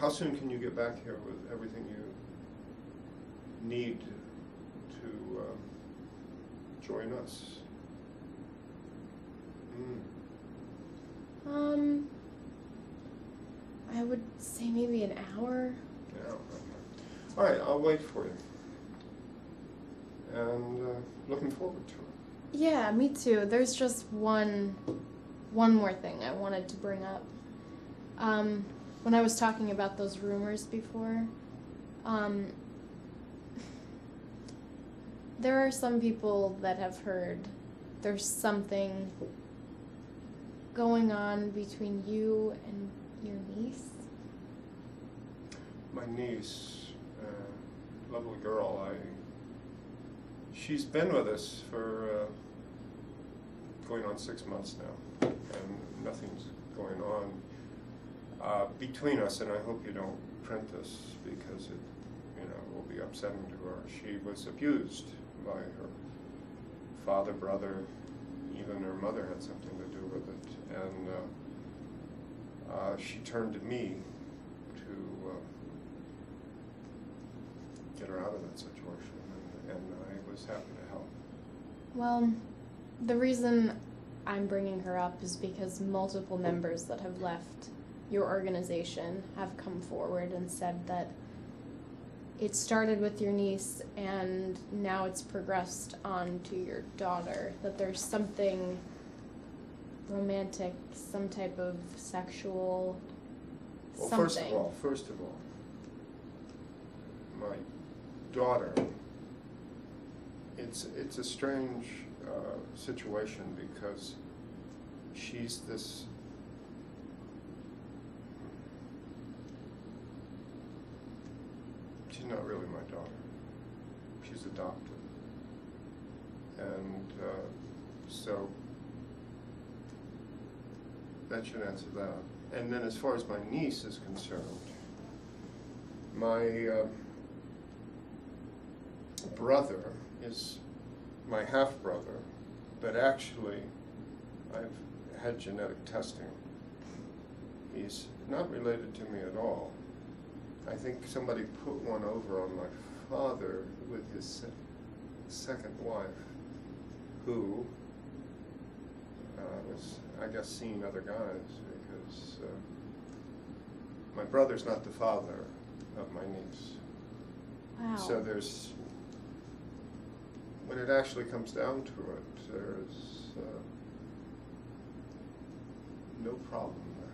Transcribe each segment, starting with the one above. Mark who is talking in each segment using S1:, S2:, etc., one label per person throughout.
S1: How soon can you get back here with everything you need to join us?
S2: I would say maybe an hour.
S1: Yeah. Okay. All right, I'll wait for you. And looking forward to it.
S2: Yeah, me too. There's just one more thing I wanted to bring up. When I was talking about those rumors before, there are some people that have heard there's something going on between you and your niece.
S1: My niece, lovely girl, she's been with us for going on 6 months now, and nothing's going on between us, and I hope you don't print this because it, will be upsetting to her. She was abused by her father, brother, even her mother had something to do with it, and she turned to me to get her out of that situation, and I was happy to help.
S2: Well, the reason I'm bringing her up is because multiple members that have left your organization have come forward and said that it started with your niece and now it's progressed on to your daughter, that there's something romantic, some type of sexual something.
S1: First of all, my daughter, it's a strange situation because she's this she's not really my daughter. She's adopted. And so that should answer that. And then as far as my niece is concerned, my brother is my half-brother, but actually I've had genetic testing. He's not related to me at all. I think somebody put one over on my father with his second wife, who was, I guess, seeing other guys, because my brother's not the father of my niece.
S2: Wow.
S1: So there's, when it actually comes down to it, there's no problem there.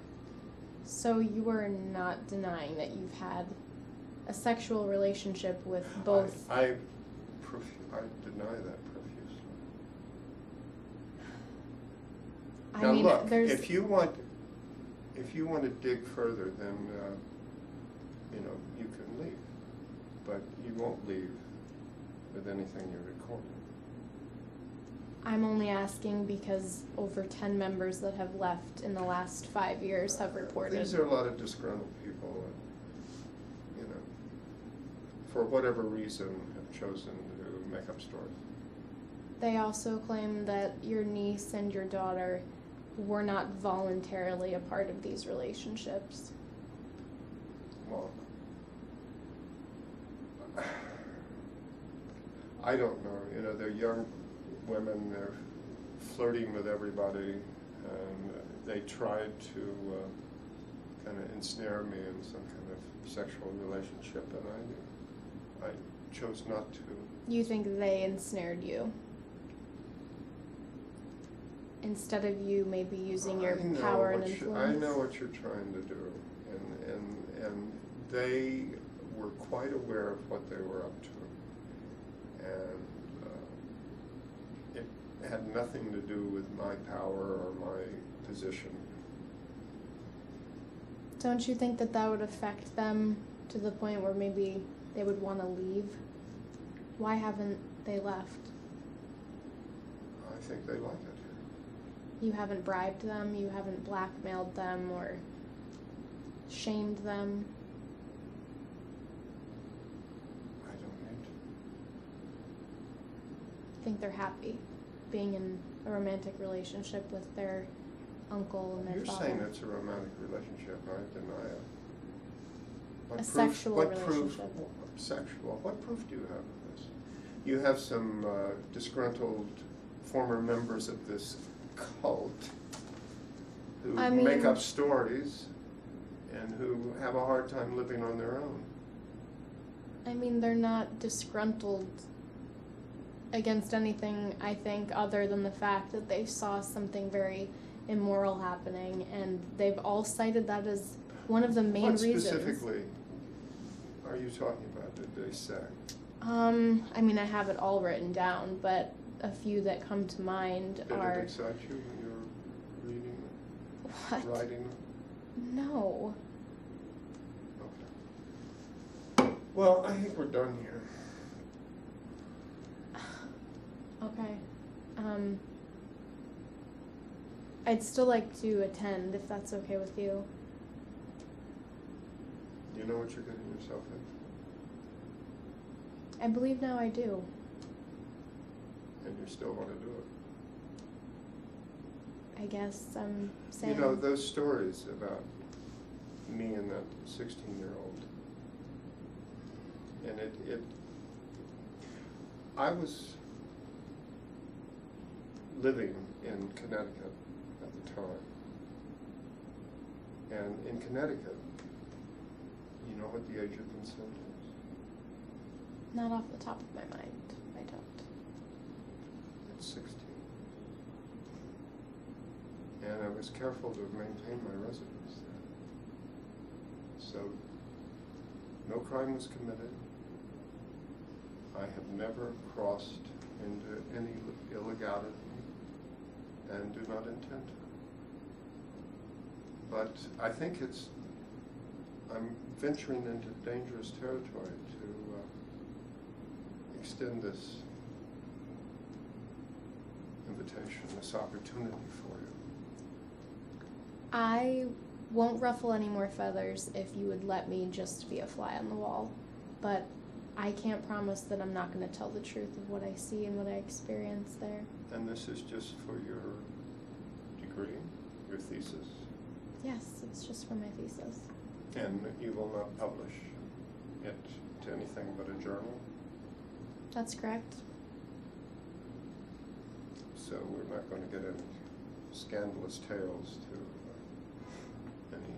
S2: So you are not denying that you've had a sexual relationship with both?
S1: I deny that profusely. Now
S2: mean,
S1: look,
S2: there's...
S1: if you want to dig further, then you can leave, but you won't leave with anything you're recording.
S2: I'm only asking because over 10 members that have left in the last 5 years have reported.
S1: These are a lot of disgruntled people, for whatever reason, have chosen to make up stories. They
S2: also claim that your niece and your daughter were not voluntarily a part of these relationships.
S1: Well, I don't know. They're young women, they're flirting with everybody, and they tried to kind of ensnare me in some kind of sexual relationship, and I chose not to.
S2: You think they ensnared you? Instead of you maybe using your power and influence?
S1: I know what you're trying to do, and they were quite aware of what they were up to, and it had nothing to do with my power or my position.
S2: Don't you think that would affect them to the point where maybe they would want to leave? Why haven't they left?
S1: I think they like it here.
S2: You haven't bribed them, you haven't blackmailed them or shamed them?
S1: I don't need to.
S2: I think they're happy being in a romantic relationship with their uncle and their father.
S1: You're saying it's a romantic relationship. I deny it.
S2: A sexual relationship.
S1: Sexual. What proof do you have of this? You have some disgruntled former members of this cult who
S2: I mean-
S1: make up stories and who have a hard time living on their own.
S2: I mean, they're not disgruntled against anything, I think, other than the fact that they saw something very immoral happening, and they've all cited that as one of the main
S1: What
S2: reasons.
S1: specifically are you talking about, did they say?
S2: I mean, I have it all written down, but a few that come to mind
S1: Did
S2: are...
S1: it excite you when you were reading it,
S2: What?
S1: writing it?
S2: No.
S1: Okay. Well, I think we're done here.
S2: Okay. I'd still like to attend, if that's okay with you.
S1: You know what you're getting yourself into,
S2: I believe now I do.
S1: and you still want to do it.
S2: I guess I'm saying...
S1: You know, those stories about me and that 16-year-old, and I was living in Connecticut at the time, and in Connecticut, you know what the age of consent is?
S2: Not off the top of my mind, I don't.
S1: It's 16. And I was careful to maintain my residence there. So, no crime was committed. I have never crossed into any illegality and do not intend to. But I think I'm venturing into dangerous territory to extend this invitation, this opportunity for you.
S2: I won't ruffle any more feathers if you would let me just be a fly on the wall, but I can't promise that I'm not going to tell the truth of what I see and what I experience there.
S1: And this is just for your degree, your thesis?
S2: Yes, it's just for my thesis.
S1: And you will not publish it to anything but a journal?
S2: That's correct.
S1: So we're not going to get any scandalous tales to any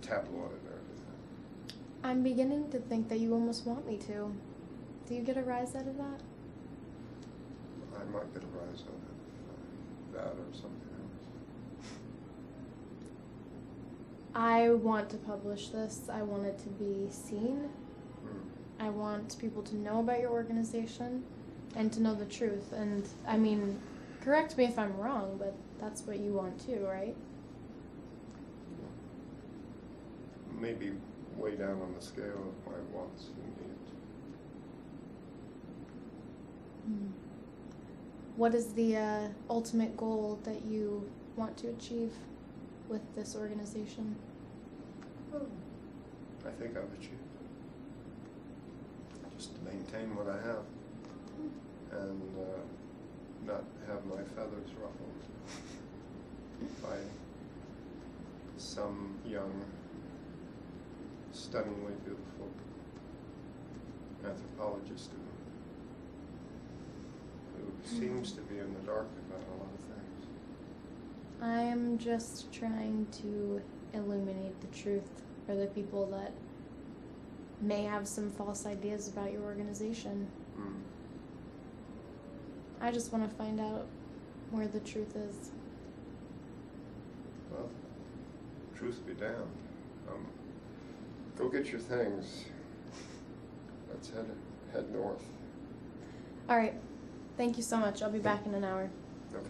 S1: tabloid or anything?
S2: I'm beginning to think that you almost want me to. Do you get a rise out of that?
S1: I might get a rise out of that or something else.
S2: I want to publish this. I want it to be seen.
S1: Mm.
S2: I want people to know about your organization and to know the truth. And, I mean, correct me if I'm wrong, but that's what you want too, right?
S1: Maybe way down on the scale of my wants and needs.
S2: What is the ultimate goal that you want to achieve with this organization?
S1: I think I've achieved it. Just to maintain what I have and not have my feathers ruffled by some young, stunningly beautiful anthropology student who seems to be in the dark about a lot of things.
S2: I'm just trying to illuminate the truth for the people that may have some false ideas about your organization.
S1: Mm.
S2: I just want to find out where the truth is.
S1: Well, truth be damned. Go get your things. Let's head north.
S2: All right. Thank you so much. I'll be back in an hour.
S1: Okay.